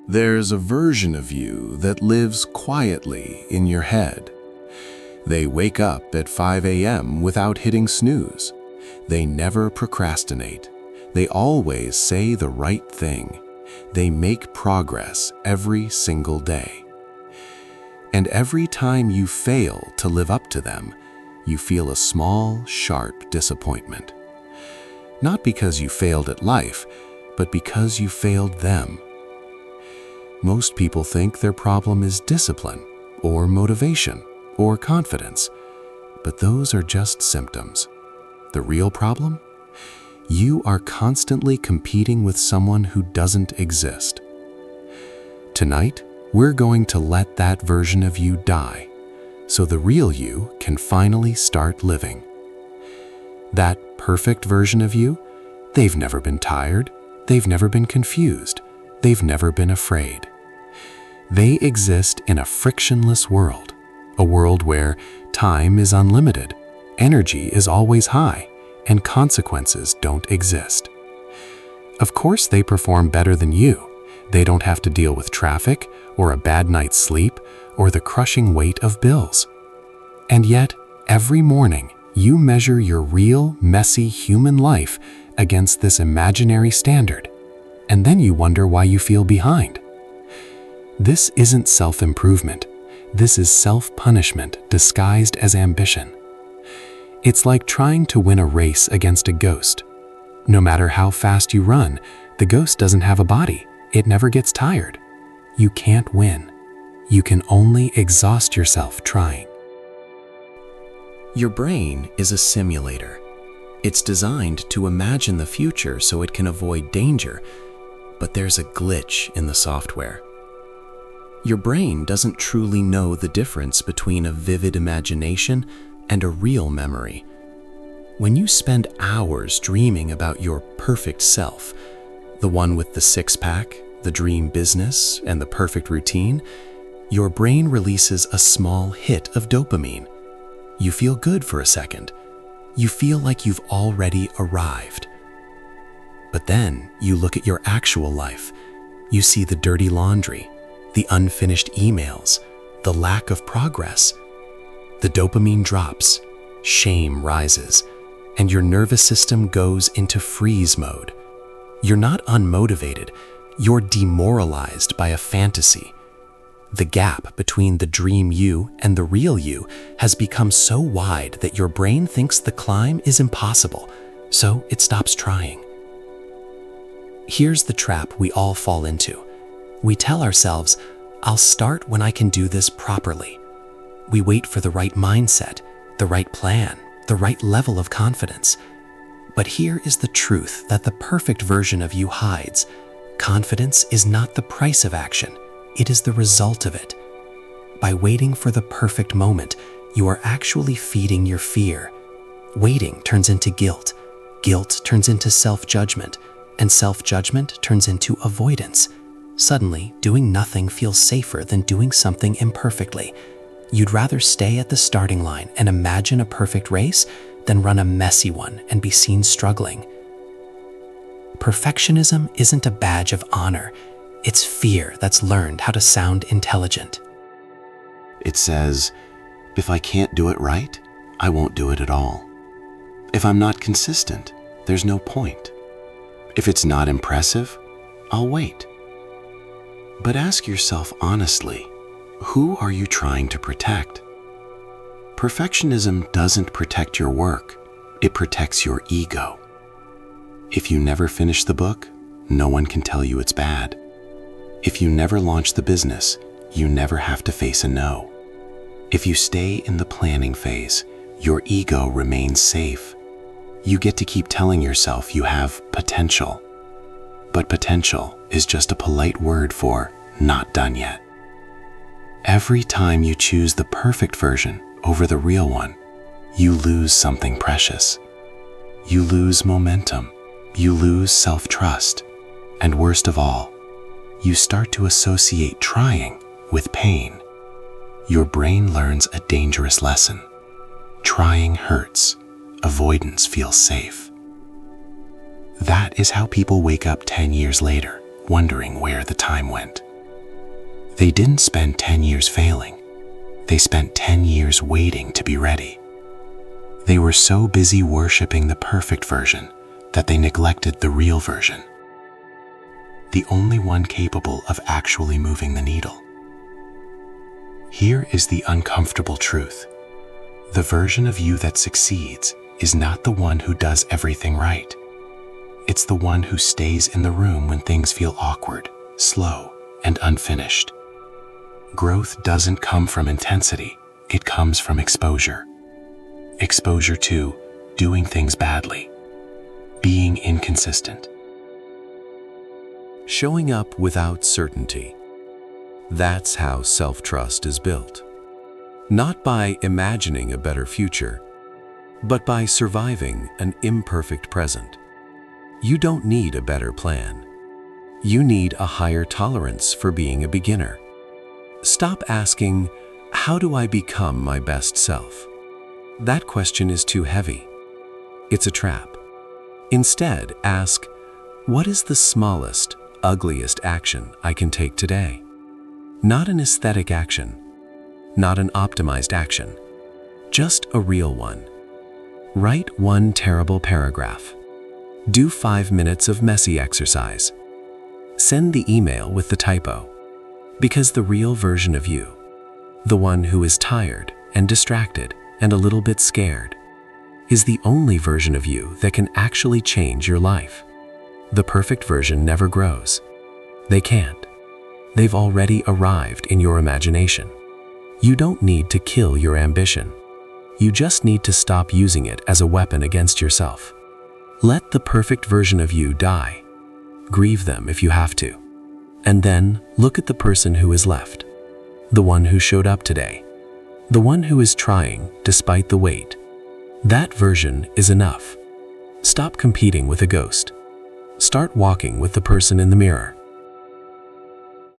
There's a version of you that lives quietly in your head. They wake up at 5 a.m. without hitting snooze. They never procrastinate. They always say the right thing. They make progress every single day. And every time you fail to live up to them, you feel a small, sharp disappointment. Not because you failed at life, but because you failed them. Most people think their problem is discipline, or motivation, or confidence, but those are just symptoms. The real problem? You are constantly competing with someone who doesn't exist. Tonight, we're going to let that version of you die, so the real you can finally start living. That perfect version of you, they've never been tired, they've never been confused, they've never been afraid. They exist in a frictionless world, a world where time is unlimited, energy is always high, and consequences don't exist. Of course, they perform better than you. They don't have to deal with traffic, or a bad night's sleep, or the crushing weight of bills. And yet, every morning, you measure your real, messy human life against this imaginary standard, and then you wonder why you feel behind. This isn't self-improvement. This is self-punishment disguised as ambition. It's like trying to win a race against a ghost. No matter how fast you run, the ghost doesn't have a body. It never gets tired. You can't win. You can only exhaust yourself trying. Your brain is a simulator. It's designed to imagine the future so it can avoid danger, but there's a glitch in the software. Your brain doesn't truly know the difference between a vivid imagination and a real memory. When you spend hours dreaming about your perfect self, the one with the six-pack, the dream business, and the perfect routine, your brain releases a small hit of dopamine. You feel good for a second. You feel like you've already arrived. But then you look at your actual life. You see the dirty laundry, the unfinished emails, the lack of progress. The dopamine drops, shame rises, and your nervous system goes into freeze mode. You're not unmotivated, you're demoralized by a fantasy. The gap between the dream you and the real you has become so wide that your brain thinks the climb is impossible, so it stops trying. Here's the trap we all fall into. We tell ourselves, I'll start when I can do this properly. We wait for the right mindset, the right plan, the right level of confidence. But here is the truth that the perfect version of you hides. Confidence is not the price of action, it is the result of it. By waiting for the perfect moment, you are actually feeding your fear. Waiting turns into guilt, guilt turns into self-judgment, and self-judgment turns into avoidance. Suddenly, doing nothing feels safer than doing something imperfectly. You'd rather stay at the starting line and imagine a perfect race than run a messy one and be seen struggling. Perfectionism isn't a badge of honor. It's fear that's learned how to sound intelligent. It says, if I can't do it right, I won't do it at all. If I'm not consistent, there's no point. If it's not impressive, I'll wait. But ask yourself honestly, who are you trying to protect? Perfectionism doesn't protect your work, it protects your ego. If you never finish the book, no one can tell you it's bad. If you never launch the business, you never have to face a no. If you stay in the planning phase, your ego remains safe. You get to keep telling yourself you have potential. But potential is just a polite word for not done yet. Every time you choose the perfect version over the real one, you lose something precious. You lose momentum, you lose self-trust, and worst of all, you start to associate trying with pain. Your brain learns a dangerous lesson. Trying hurts, avoidance feels safe. That is how people wake up 10 years later, wondering where the time went. They didn't spend 10 years failing. They spent 10 years waiting to be ready. They were so busy worshiping the perfect version that they neglected the real version, the only one capable of actually moving the needle. Here is the uncomfortable truth. The version of you that succeeds is not the one who does everything right. It's the one who stays in the room when things feel awkward, slow, and unfinished. Growth doesn't come from intensity, it comes from exposure. Exposure to doing things badly, being inconsistent, Showing up without certainty. That's how self-trust is built. Not by imagining a better future, but by surviving an imperfect present. You don't need a better plan. You need a higher tolerance for being a beginner. Stop asking, how do I become my best self? That question is too heavy. It's a trap. Instead, ask, what is the smallest, ugliest action I can take today? Not an aesthetic action, not an optimized action, just a real one. Write one terrible paragraph. Do 5 minutes of messy exercise. Send the email with the typo. Because the real version of you, the one who is tired and distracted and a little bit scared, is the only version of you that can actually change your life. The perfect version never grows. They can't. They've already arrived in your imagination. You don't need to kill your ambition. You just need to stop using it as a weapon against yourself. Let the perfect version of you die. Grieve them if you have to. And then look at the person who is left. The one who showed up today. The one who is trying despite the wait. That version is enough. Stop competing with a ghost. Start walking with the person in the mirror.